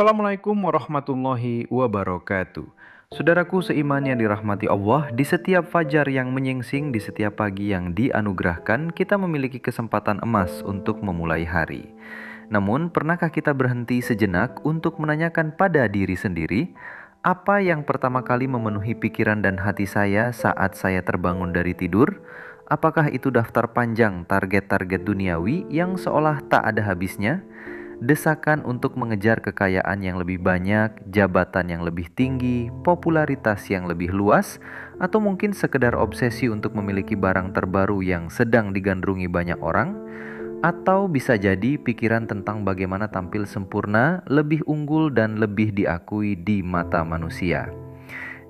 Assalamualaikum warahmatullahi wabarakatuh. Saudaraku seiman yang dirahmati Allah, di setiap fajar yang menyingsing, di setiap pagi yang dianugerahkan, kita memiliki kesempatan emas untuk memulai hari. Namun, pernahkah kita berhenti sejenak untuk menanyakan pada diri sendiri, apa yang pertama kali memenuhi pikiran dan hati saya saat saya terbangun dari tidur? Apakah itu daftar panjang target-target duniawi yang seolah tak ada habisnya? Desakan untuk mengejar kekayaan yang lebih banyak, jabatan yang lebih tinggi, popularitas yang lebih luas, atau mungkin sekedar obsesi untuk memiliki barang terbaru yang sedang digandrungi banyak orang, atau bisa jadi pikiran tentang bagaimana tampil sempurna, lebih unggul dan lebih diakui di mata manusia.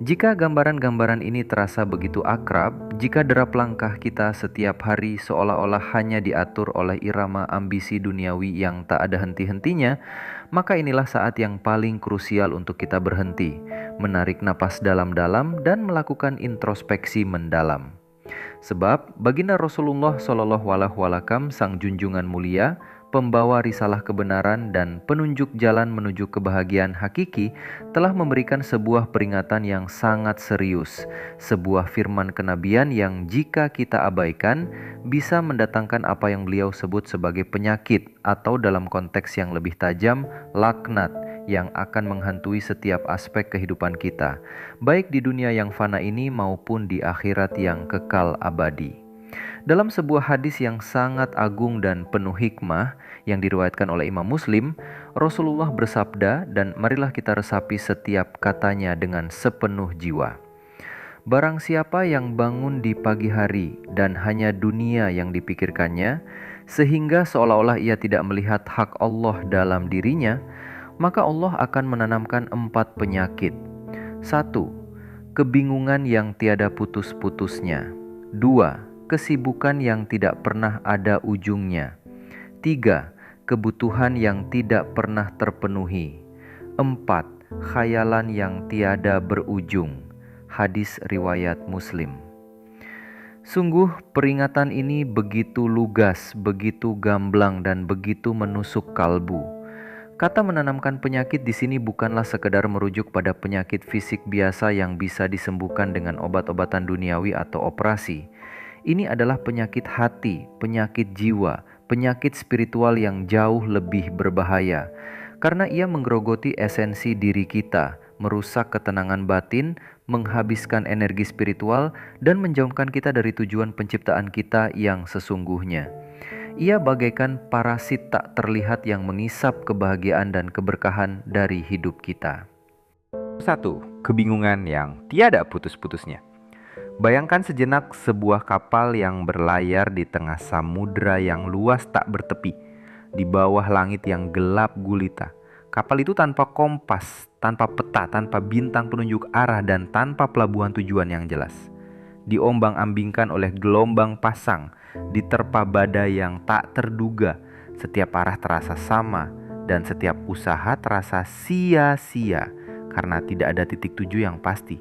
Jika gambaran-gambaran ini terasa begitu akrab, jika derap langkah kita setiap hari seolah-olah hanya diatur oleh irama ambisi duniawi yang tak ada henti-hentinya, maka inilah saat yang paling krusial untuk kita berhenti, menarik napas dalam-dalam dan melakukan introspeksi mendalam. Sebab baginda Rasulullah Shallallahu Alaihi Wasallam, sang junjungan mulia, pembawa risalah kebenaran dan penunjuk jalan menuju kebahagiaan hakiki, telah memberikan sebuah peringatan yang sangat serius, sebuah firman kenabian yang jika kita abaikan bisa mendatangkan apa yang beliau sebut sebagai penyakit, atau dalam konteks yang lebih tajam, laknat yang akan menghantui setiap aspek kehidupan kita, baik di dunia yang fana ini maupun di akhirat yang kekal abadi. Dalam sebuah hadis yang sangat agung dan penuh hikmah yang diriwayatkan oleh Imam Muslim, Rasulullah bersabda, dan marilah kita resapi setiap katanya dengan sepenuh jiwa. Barang siapa yang bangun di pagi hari dan hanya dunia yang dipikirkannya, sehingga seolah-olah ia tidak melihat hak Allah dalam dirinya, maka Allah akan menanamkan 4 penyakit. 1. Kebingungan yang tiada putus-putusnya. 2. Kesibukan yang tidak pernah ada ujungnya. 3. Kebutuhan yang tidak pernah terpenuhi. 4. Khayalan yang tiada berujung. Hadis riwayat Muslim. Sungguh peringatan ini begitu lugas, begitu gamblang dan begitu menusuk kalbu. Kata menanamkan penyakit di sini bukanlah sekedar merujuk pada penyakit fisik biasa yang bisa disembuhkan dengan obat-obatan duniawi atau operasi. Ini adalah penyakit hati, penyakit jiwa, penyakit spiritual yang jauh lebih berbahaya. Karena ia menggerogoti esensi diri kita, merusak ketenangan batin, menghabiskan energi spiritual, dan menjauhkan kita dari tujuan penciptaan kita yang sesungguhnya. Ia bagaikan parasit tak terlihat yang mengisap kebahagiaan dan keberkahan dari hidup kita. 1. Kebingungan yang tiada putus-putusnya. Bayangkan sejenak sebuah kapal yang berlayar di tengah samudra yang luas tak bertepi, di bawah langit yang gelap gulita. Kapal itu tanpa kompas, tanpa peta, tanpa bintang penunjuk arah, dan tanpa pelabuhan tujuan yang jelas. Diombang-ambingkan oleh gelombang pasang, diterpa badai yang tak terduga. Setiap arah terasa sama, dan setiap usaha terasa sia-sia karena tidak ada titik tuju yang pasti.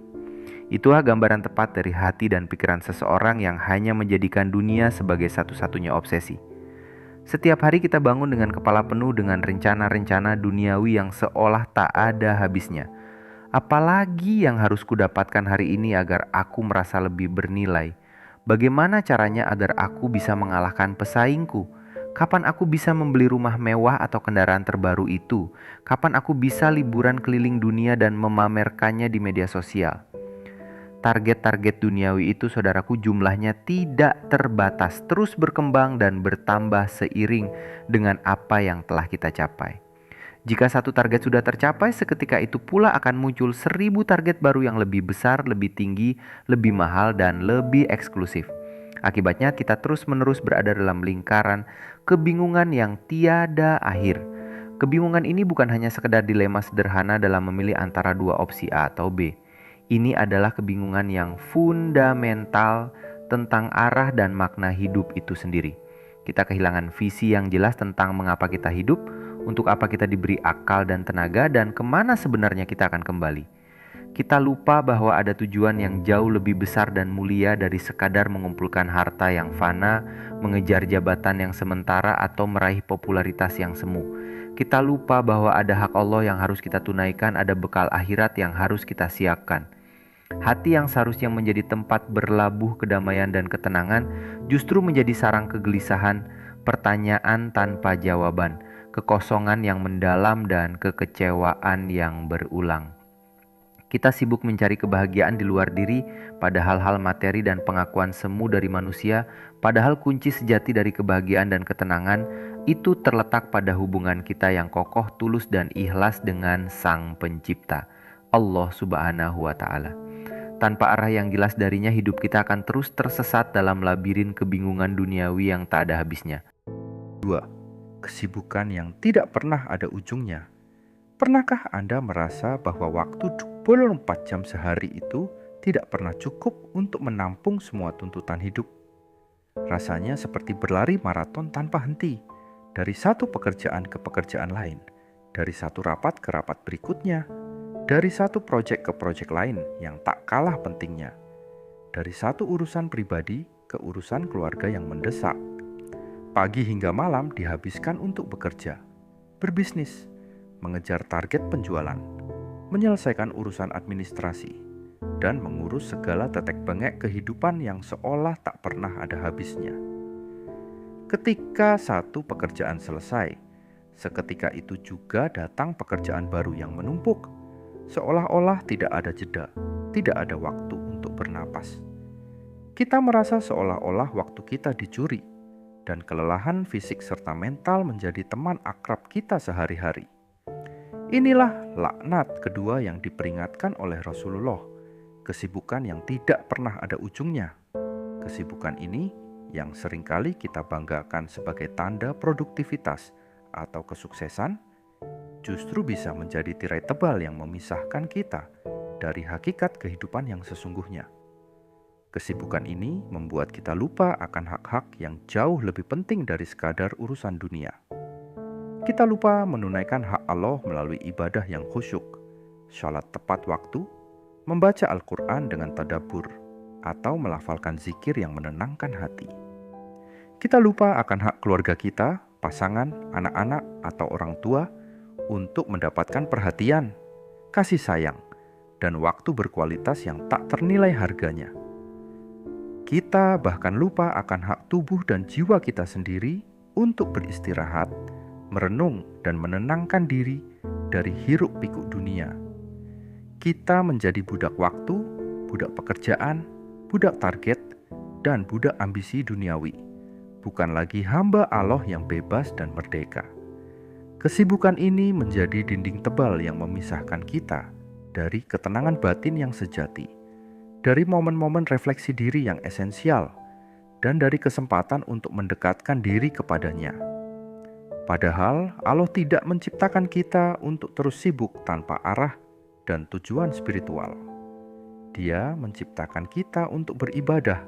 Itulah gambaran tepat dari hati dan pikiran seseorang yang hanya menjadikan dunia sebagai satu-satunya obsesi. Setiap hari kita bangun dengan kepala penuh dengan rencana-rencana duniawi yang seolah tak ada habisnya. Apalagi yang harus kudapatkan hari ini agar aku merasa lebih bernilai? Bagaimana caranya agar aku bisa mengalahkan pesaingku? Kapan aku bisa membeli rumah mewah atau kendaraan terbaru itu? Kapan aku bisa liburan keliling dunia dan memamerkannya di media sosial? Target-target duniawi itu, saudaraku, jumlahnya tidak terbatas, terus berkembang dan bertambah seiring dengan apa yang telah kita capai. Jika satu target sudah tercapai, seketika itu pula akan muncul 1000 target baru yang lebih besar, lebih tinggi, lebih mahal, dan lebih eksklusif. Akibatnya kita terus-menerus berada dalam lingkaran kebingungan yang tiada akhir. Kebingungan ini bukan hanya sekedar dilema sederhana dalam memilih antara dua opsi A atau B. Ini adalah kebingungan yang fundamental tentang arah dan makna hidup itu sendiri. Kita kehilangan visi yang jelas tentang mengapa kita hidup, untuk apa kita diberi akal dan tenaga, dan kemana sebenarnya kita akan kembali. Kita lupa bahwa ada tujuan yang jauh lebih besar dan mulia dari sekadar mengumpulkan harta yang fana, mengejar jabatan yang sementara, atau meraih popularitas yang semu. Kita lupa bahwa ada hak Allah yang harus kita tunaikan, ada bekal akhirat yang harus kita siapkan. Hati yang seharusnya menjadi tempat berlabuh kedamaian dan ketenangan justru menjadi sarang kegelisahan, pertanyaan tanpa jawaban, kekosongan yang mendalam dan kekecewaan yang berulang. Kita sibuk mencari kebahagiaan di luar diri pada hal-hal materi dan pengakuan semu dari manusia, padahal kunci sejati dari kebahagiaan dan ketenangan itu terletak pada hubungan kita yang kokoh, tulus, dan ikhlas dengan Sang Pencipta, Allah Subhanahu wa Ta'ala. Tanpa arah yang jelas darinya, hidup kita akan terus tersesat dalam labirin kebingungan duniawi yang tak ada habisnya. 2. Kesibukan yang tidak pernah ada ujungnya. Pernahkah Anda merasa bahwa waktu 24 jam sehari itu tidak pernah cukup untuk menampung semua tuntutan hidup? Rasanya seperti berlari maraton tanpa henti, dari satu pekerjaan ke pekerjaan lain, dari satu rapat ke rapat berikutnya, dari satu proyek ke proyek lain yang tak kalah pentingnya, dari satu urusan pribadi ke urusan keluarga yang mendesak. Pagi hingga malam dihabiskan untuk bekerja, berbisnis, mengejar target penjualan, menyelesaikan urusan administrasi, dan mengurus segala tetek bengek kehidupan yang seolah tak pernah ada habisnya. Ketika satu pekerjaan selesai, seketika itu juga datang pekerjaan baru yang menumpuk, seolah-olah tidak ada jeda, tidak ada waktu untuk bernapas. Kita merasa seolah-olah waktu kita dicuri, dan kelelahan fisik serta mental menjadi teman akrab kita sehari-hari. Inilah laknat kedua yang diperingatkan oleh Rasulullah, kesibukan yang tidak pernah ada ujungnya. Kesibukan ini yang seringkali kita banggakan sebagai tanda produktivitas atau kesuksesan, justru bisa menjadi tirai tebal yang memisahkan kita dari hakikat kehidupan yang sesungguhnya. Kesibukan ini membuat kita lupa akan hak-hak yang jauh lebih penting dari sekadar urusan dunia. Kita lupa menunaikan hak Allah melalui ibadah yang khusyuk, sholat tepat waktu, membaca Al-Quran dengan tadabbur, atau melafalkan zikir yang menenangkan hati. Kita lupa akan hak keluarga kita, pasangan, anak-anak, atau orang tua untuk mendapatkan perhatian, kasih sayang, dan waktu berkualitas yang tak ternilai harganya. Kita bahkan lupa akan hak tubuh dan jiwa kita sendiri untuk beristirahat, merenung, dan menenangkan diri dari hiruk-pikuk dunia. Kita menjadi budak waktu, budak pekerjaan, budak target, dan budak ambisi duniawi, bukan lagi hamba Allah yang bebas dan merdeka. Kesibukan ini menjadi dinding tebal yang memisahkan kita dari ketenangan batin yang sejati, dari momen-momen refleksi diri yang esensial, dan dari kesempatan untuk mendekatkan diri kepadanya. Padahal Allah tidak menciptakan kita untuk terus sibuk tanpa arah dan tujuan spiritual. Dia menciptakan kita untuk beribadah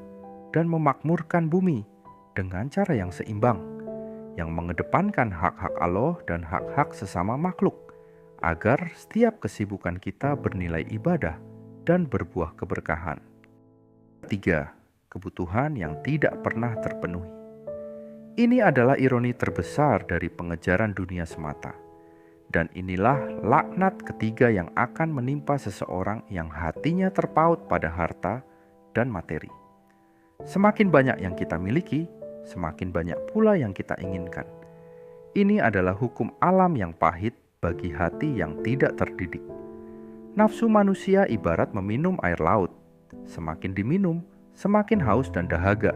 dan memakmurkan bumi dengan cara yang seimbang, yang mengedepankan hak-hak Allah dan hak-hak sesama makhluk, agar setiap kesibukan kita bernilai ibadah dan berbuah keberkahan. 3. Kebutuhan yang tidak pernah terpenuhi. Ini adalah ironi terbesar dari pengejaran dunia semata. Dan inilah laknat ketiga yang akan menimpa seseorang yang hatinya terpaut pada harta dan materi. Semakin banyak yang kita miliki, semakin banyak pula yang kita inginkan. Ini adalah hukum alam yang pahit bagi hati yang tidak terdidik. Nafsu manusia ibarat meminum air laut. Semakin diminum, semakin haus dan dahaga.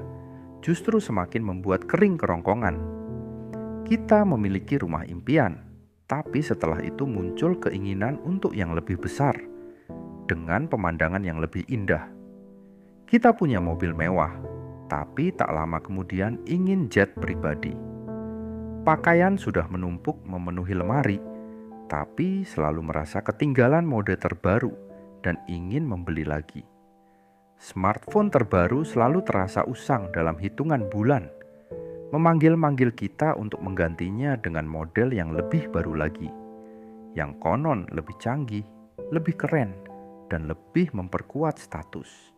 Justru semakin membuat kering kerongkongan. Kita memiliki rumah impian, tapi setelah itu muncul keinginan untuk yang lebih besar, dengan pemandangan yang lebih indah. Kita punya mobil mewah, tapi tak lama kemudian ingin jet pribadi. Pakaian sudah menumpuk memenuhi lemari, tapi selalu merasa ketinggalan mode terbaru dan ingin membeli lagi. Smartphone terbaru selalu terasa usang dalam hitungan bulan, memanggil-manggil kita untuk menggantinya dengan model yang lebih baru lagi, yang konon lebih canggih, lebih keren, dan lebih memperkuat status.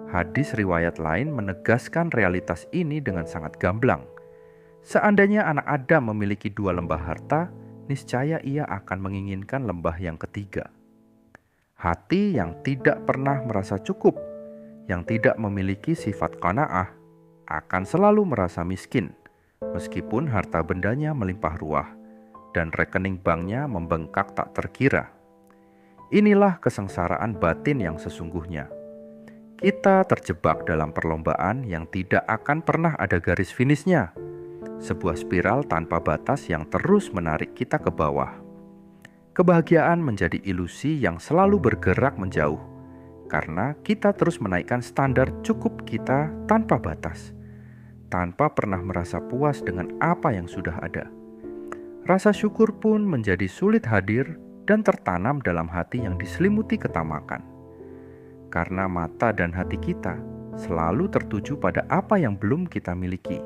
Hadis riwayat lain menegaskan realitas ini dengan sangat gamblang. Seandainya anak Adam memiliki 2 lembah harta, niscaya ia akan menginginkan lembah yang ketiga. Hati yang tidak pernah merasa cukup, yang tidak memiliki sifat qanaah, akan selalu merasa miskin, meskipun harta bendanya melimpah ruah dan rekening banknya membengkak tak terkira. Inilah kesengsaraan batin yang sesungguhnya. Kita terjebak dalam perlombaan yang tidak akan pernah ada garis finishnya, sebuah spiral tanpa batas yang terus menarik kita ke bawah. Kebahagiaan menjadi ilusi yang selalu bergerak menjauh, karena kita terus menaikkan standar cukup kita tanpa batas, tanpa pernah merasa puas dengan apa yang sudah ada. Rasa syukur pun menjadi sulit hadir dan tertanam dalam hati yang diselimuti ketamakan. Karena mata dan hati kita selalu tertuju pada apa yang belum kita miliki,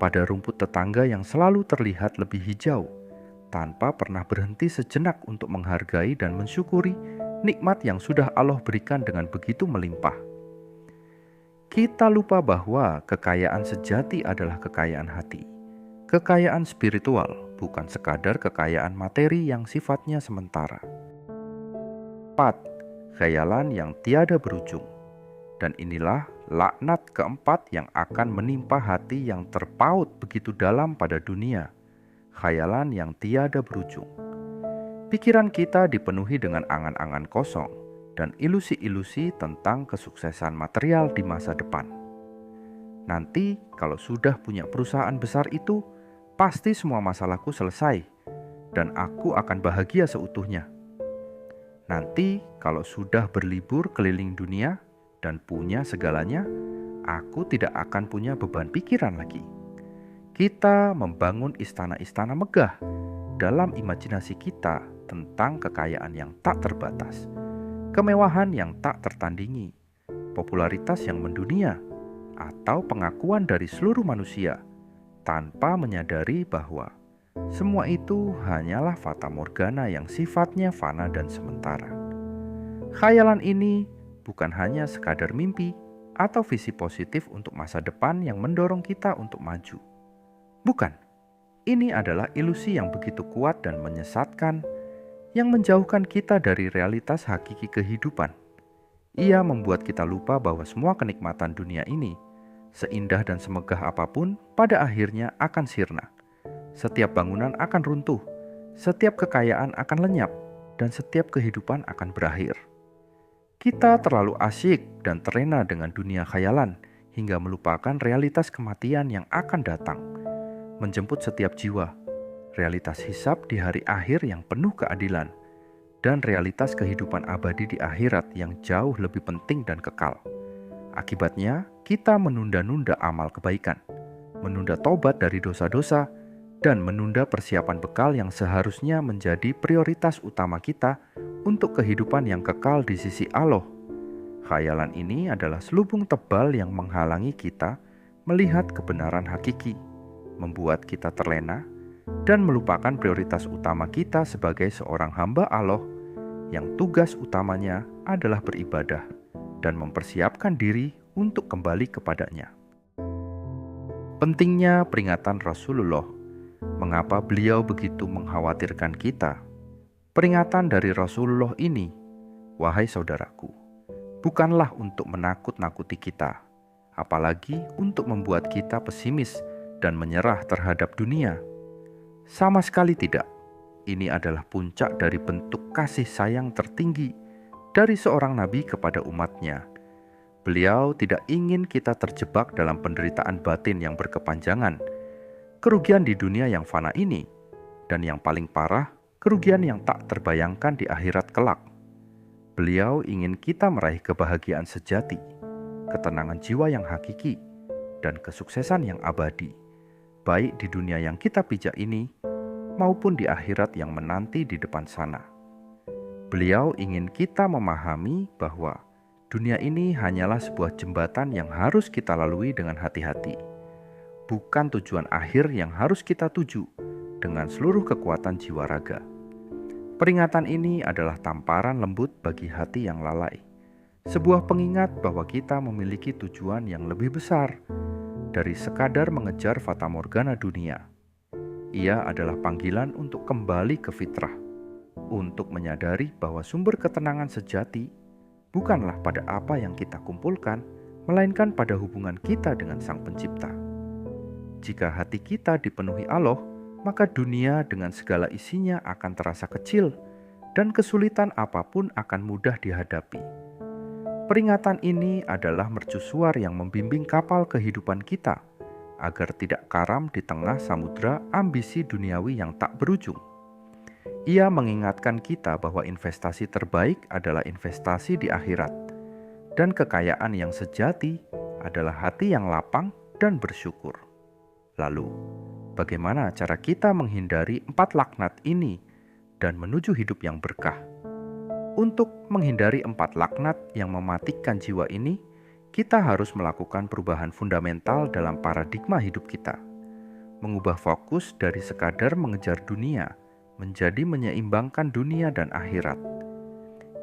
pada rumput tetangga yang selalu terlihat lebih hijau, tanpa pernah berhenti sejenak untuk menghargai dan mensyukuri nikmat yang sudah Allah berikan dengan begitu melimpah. Kita lupa bahwa kekayaan sejati adalah kekayaan hati, kekayaan spiritual, bukan sekadar kekayaan materi yang sifatnya sementara. 4. Khayalan yang tiada berujung. Dan inilah laknat keempat yang akan menimpa hati yang terpaut begitu dalam pada dunia. Khayalan yang tiada berujung. Pikiran kita dipenuhi dengan angan-angan kosong dan ilusi-ilusi tentang kesuksesan material di masa depan. Nanti kalau sudah punya perusahaan besar itu, pasti semua masalahku selesai dan aku akan bahagia seutuhnya. Nanti kalau sudah berlibur keliling dunia dan punya segalanya, aku tidak akan punya beban pikiran lagi. Kita membangun istana-istana megah dalam imajinasi kita tentang kekayaan yang tak terbatas, kemewahan yang tak tertandingi, popularitas yang mendunia, atau pengakuan dari seluruh manusia, tanpa menyadari bahwa semua itu hanyalah fata morgana yang sifatnya fana dan sementara. Khayalan ini bukan hanya sekadar mimpi atau visi positif untuk masa depan yang mendorong kita untuk maju. Bukan, ini adalah ilusi yang begitu kuat dan menyesatkan, yang menjauhkan kita dari realitas hakiki kehidupan. Ia membuat kita lupa bahwa semua kenikmatan dunia ini, seindah dan semegah apapun, pada akhirnya akan sirna. Setiap bangunan akan runtuh, setiap kekayaan akan lenyap, dan setiap kehidupan akan berakhir. Kita terlalu asyik dan terlena dengan dunia khayalan hingga melupakan realitas kematian yang akan datang, menjemput setiap jiwa, realitas hisab di hari akhir yang penuh keadilan, dan realitas kehidupan abadi di akhirat yang jauh lebih penting dan kekal. Akibatnya, kita menunda-nunda amal kebaikan, menunda tobat dari dosa-dosa, dan menunda persiapan bekal yang seharusnya menjadi prioritas utama kita untuk kehidupan yang kekal di sisi Allah. Khayalan ini adalah selubung tebal yang menghalangi kita melihat kebenaran hakiki, membuat kita terlena, dan melupakan prioritas utama kita sebagai seorang hamba Allah yang tugas utamanya adalah beribadah dan mempersiapkan diri untuk kembali kepadanya. Pentingnya peringatan Rasulullah. Mengapa beliau begitu mengkhawatirkan kita? Peringatan dari Rasulullah ini, wahai saudaraku, bukanlah untuk menakut-nakuti kita, apalagi untuk membuat kita pesimis dan menyerah terhadap dunia. Sama sekali tidak. Ini adalah puncak dari bentuk kasih sayang tertinggi dari seorang nabi kepada umatnya. Beliau tidak ingin kita terjebak dalam penderitaan batin yang berkepanjangan, kerugian di dunia yang fana ini, dan yang paling parah, kerugian yang tak terbayangkan di akhirat kelak. Beliau ingin kita meraih kebahagiaan sejati, ketenangan jiwa yang hakiki, dan kesuksesan yang abadi, baik di dunia yang kita pijak ini, maupun di akhirat yang menanti di depan sana. Beliau ingin kita memahami bahwa dunia ini hanyalah sebuah jembatan yang harus kita lalui dengan hati-hati, bukan tujuan akhir yang harus kita tuju dengan seluruh kekuatan jiwa raga. Peringatan ini adalah tamparan lembut bagi hati yang lalai, sebuah pengingat bahwa kita memiliki tujuan yang lebih besar dari sekadar mengejar fata morgana dunia. ia adalah panggilan untuk kembali ke fitrah, untuk menyadari bahwa sumber ketenangan sejati bukanlah pada apa yang kita kumpulkan, melainkan pada hubungan kita dengan Sang Pencipta. Jika hati kita dipenuhi Allah, maka dunia dengan segala isinya akan terasa kecil dan kesulitan apapun akan mudah dihadapi. Peringatan ini adalah mercusuar yang membimbing kapal kehidupan kita agar tidak karam di tengah samudera ambisi duniawi yang tak berujung. Ia mengingatkan kita bahwa investasi terbaik adalah investasi di akhirat, dan kekayaan yang sejati adalah hati yang lapang dan bersyukur. Lalu, bagaimana cara kita menghindari 4 laknat ini dan menuju hidup yang berkah? Untuk menghindari 4 laknat yang mematikan jiwa ini, kita harus melakukan perubahan fundamental dalam paradigma hidup kita. Mengubah fokus dari sekadar mengejar dunia menjadi menyeimbangkan dunia dan akhirat.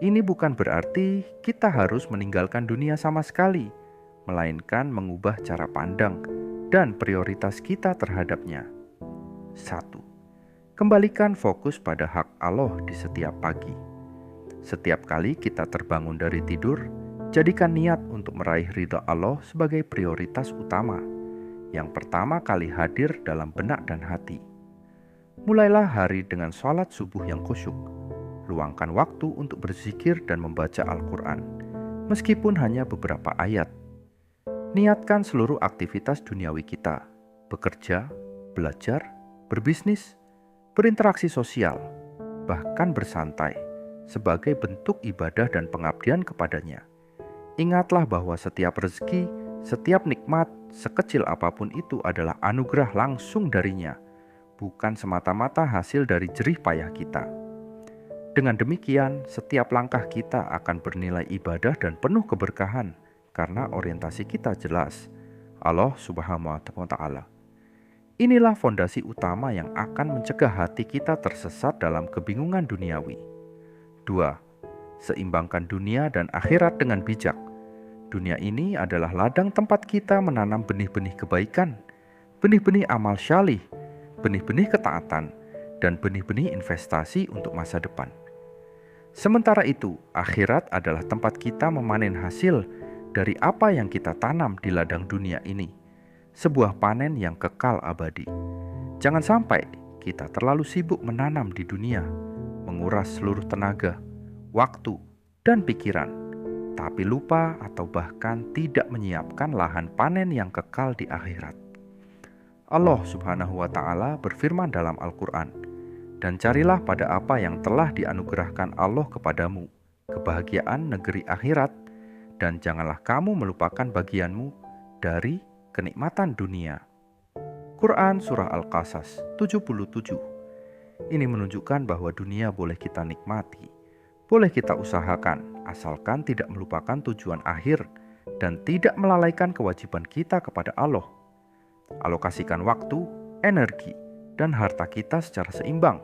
Ini bukan berarti kita harus meninggalkan dunia sama sekali, melainkan mengubah cara pandang dan prioritas kita terhadapnya. 1. Kembalikan fokus pada hak Allah di setiap pagi. Setiap kali kita terbangun dari tidur, jadikan niat untuk meraih ridha Allah sebagai prioritas utama, yang pertama kali hadir dalam benak dan hati. Mulailah hari dengan sholat subuh yang khusyuk. Luangkan waktu untuk berzikir dan membaca Al-Quran, meskipun hanya beberapa ayat. Niatkan seluruh aktivitas duniawi kita, bekerja, belajar, berbisnis, berinteraksi sosial, bahkan bersantai, sebagai bentuk ibadah dan pengabdian kepadanya. Ingatlah bahwa setiap rezeki, setiap nikmat, sekecil apapun itu adalah anugerah langsung darinya, bukan semata-mata hasil dari jerih payah kita. Dengan demikian, setiap langkah kita akan bernilai ibadah dan penuh keberkahan karena orientasi kita jelas, Allah Subhanahu wa Ta'ala. Inilah fondasi utama yang akan mencegah hati kita tersesat dalam kebingungan duniawi. 2. Seimbangkan dunia dan akhirat dengan bijak. Dunia ini adalah ladang tempat kita menanam benih-benih kebaikan, benih-benih amal syalih, benih-benih ketaatan, dan benih-benih investasi untuk masa depan. Sementara itu, akhirat adalah tempat kita memanen hasil dari apa yang kita tanam di ladang dunia ini, sebuah panen yang kekal abadi. Jangan sampai kita terlalu sibuk menanam di dunia, menguras seluruh tenaga, waktu, dan pikiran, tapi lupa atau bahkan tidak menyiapkan lahan panen yang kekal di akhirat. Allah Subhanahu wa Ta'ala berfirman dalam Al-Quran, "Dan carilah pada apa yang telah dianugerahkan Allah kepadamu, kebahagiaan negeri akhirat, dan janganlah kamu melupakan bagianmu dari kenikmatan dunia." Quran Surah Al-Qasas 77. Ini menunjukkan bahwa dunia boleh kita nikmati, boleh kita usahakan, asalkan tidak melupakan tujuan akhir dan tidak melalaikan kewajiban kita kepada Allah. Alokasikan waktu, energi, dan harta kita secara seimbang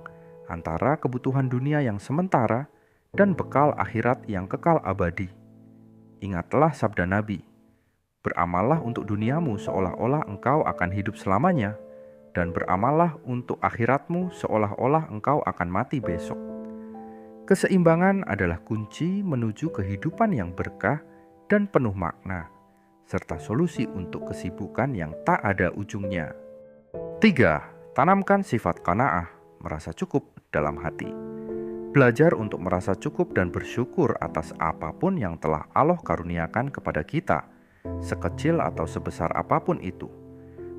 antara kebutuhan dunia yang sementara dan bekal akhirat yang kekal abadi. Ingatlah sabda Nabi, "Beramallah untuk duniamu seolah-olah engkau akan hidup selamanya, dan beramallah untuk akhiratmu seolah-olah engkau akan mati besok." Keseimbangan adalah kunci menuju kehidupan yang berkah dan penuh makna, serta solusi untuk kesibukan yang tak ada ujungnya. 3. Tanamkan sifat qanaah, merasa cukup dalam hati. Belajar untuk merasa cukup dan bersyukur atas apapun yang telah Allah karuniakan kepada kita, sekecil atau sebesar apapun itu.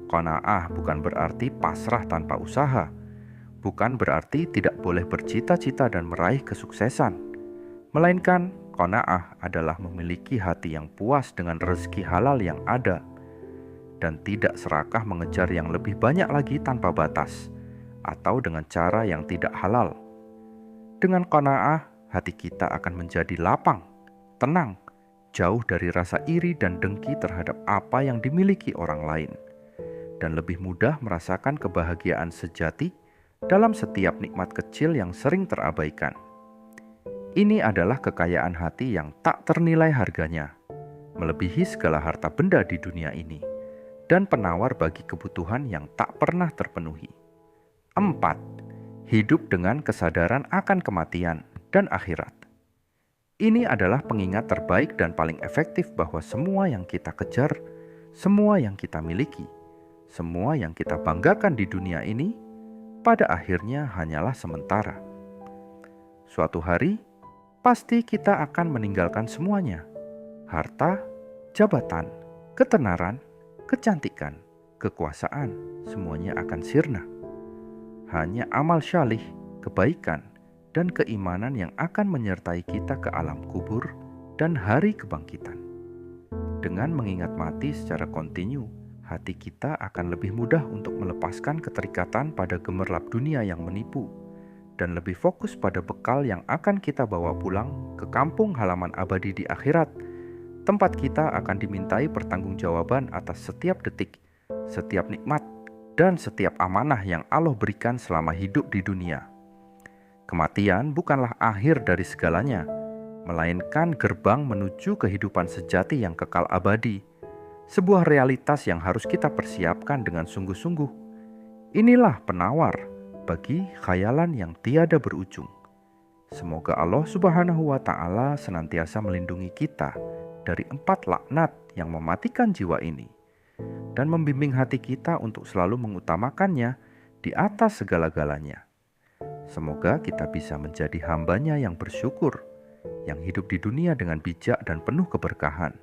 Qanaah bukan berarti pasrah tanpa usaha, bukan berarti tidak boleh bercita-cita dan meraih kesuksesan, melainkan qanaah adalah memiliki hati yang puas dengan rezeki halal yang ada dan tidak serakah mengejar yang lebih banyak lagi tanpa batas atau dengan cara yang tidak halal. Dengan qanaah, hati kita akan menjadi lapang, tenang, jauh dari rasa iri dan dengki terhadap apa yang dimiliki orang lain, dan lebih mudah merasakan kebahagiaan sejati dalam setiap nikmat kecil yang sering terabaikan. Ini adalah kekayaan hati yang tak ternilai harganya, melebihi segala harta benda di dunia ini, dan penawar bagi kebutuhan yang tak pernah terpenuhi. 4. Hidup dengan kesadaran akan kematian dan akhirat. Ini adalah pengingat terbaik dan paling efektif bahwa semua yang kita kejar, semua yang kita miliki, semua yang kita banggakan di dunia ini, pada akhirnya hanyalah sementara. Suatu hari, pasti kita akan meninggalkan semuanya. Harta, jabatan, ketenaran, kecantikan, kekuasaan, semuanya akan sirna. Hanya amal syalih, kebaikan, dan keimanan yang akan menyertai kita ke alam kubur dan hari kebangkitan. Dengan mengingat mati secara kontinu, hati kita akan lebih mudah untuk melepaskan keterikatan pada gemerlap dunia yang menipu, dan lebih fokus pada bekal yang akan kita bawa pulang ke kampung halaman abadi di akhirat, tempat kita akan dimintai pertanggungjawaban atas setiap detik, setiap nikmat, dan setiap amanah yang Allah berikan selama hidup di dunia. Kematian bukanlah akhir dari segalanya, melainkan gerbang menuju kehidupan sejati yang kekal abadi, sebuah realitas yang harus kita persiapkan dengan sungguh-sungguh. Inilah penawar bagi khayalan yang tiada berujung. Semoga Allah Subhanahu wa Ta'ala senantiasa melindungi kita dari 4 laknat yang mematikan jiwa ini, dan membimbing hati kita untuk selalu mengutamakannya di atas segala-galanya. Semoga kita bisa menjadi hamba-Nya yang bersyukur, yang hidup di dunia dengan bijak dan penuh keberkahan,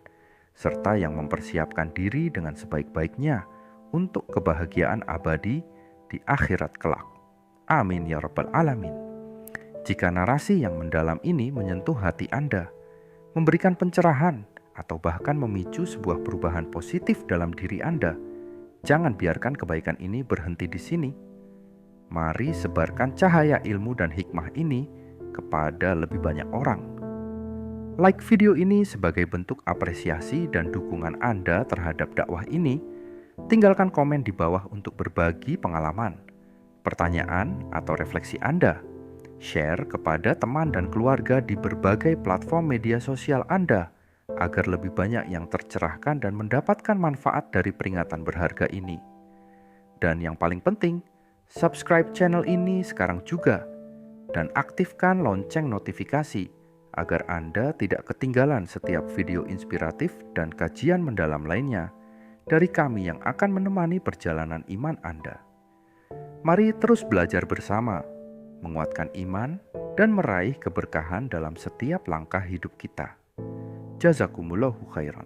serta yang mempersiapkan diri dengan sebaik-baiknya untuk kebahagiaan abadi di akhirat kelak. Amin ya rabbal alamin. Jika narasi yang mendalam ini menyentuh hati Anda, memberikan pencerahan, atau bahkan memicu sebuah perubahan positif dalam diri Anda, jangan biarkan kebaikan ini berhenti di sini. Mari sebarkan cahaya ilmu dan hikmah ini kepada lebih banyak orang. Like video ini sebagai bentuk apresiasi dan dukungan Anda terhadap dakwah ini. Tinggalkan komen di bawah untuk berbagi pengalaman, pertanyaan, atau refleksi Anda. Share kepada teman dan keluarga di berbagai platform media sosial Anda, agar lebih banyak yang tercerahkan dan mendapatkan manfaat dari peringatan berharga ini. Dan yang paling penting, subscribe channel ini sekarang juga, dan aktifkan lonceng notifikasi agar Anda tidak ketinggalan setiap video inspiratif dan kajian mendalam lainnya dari kami yang akan menemani perjalanan iman Anda. Mari terus belajar bersama, menguatkan iman, dan meraih keberkahan dalam setiap langkah hidup kita. Jazakumullahu khairan.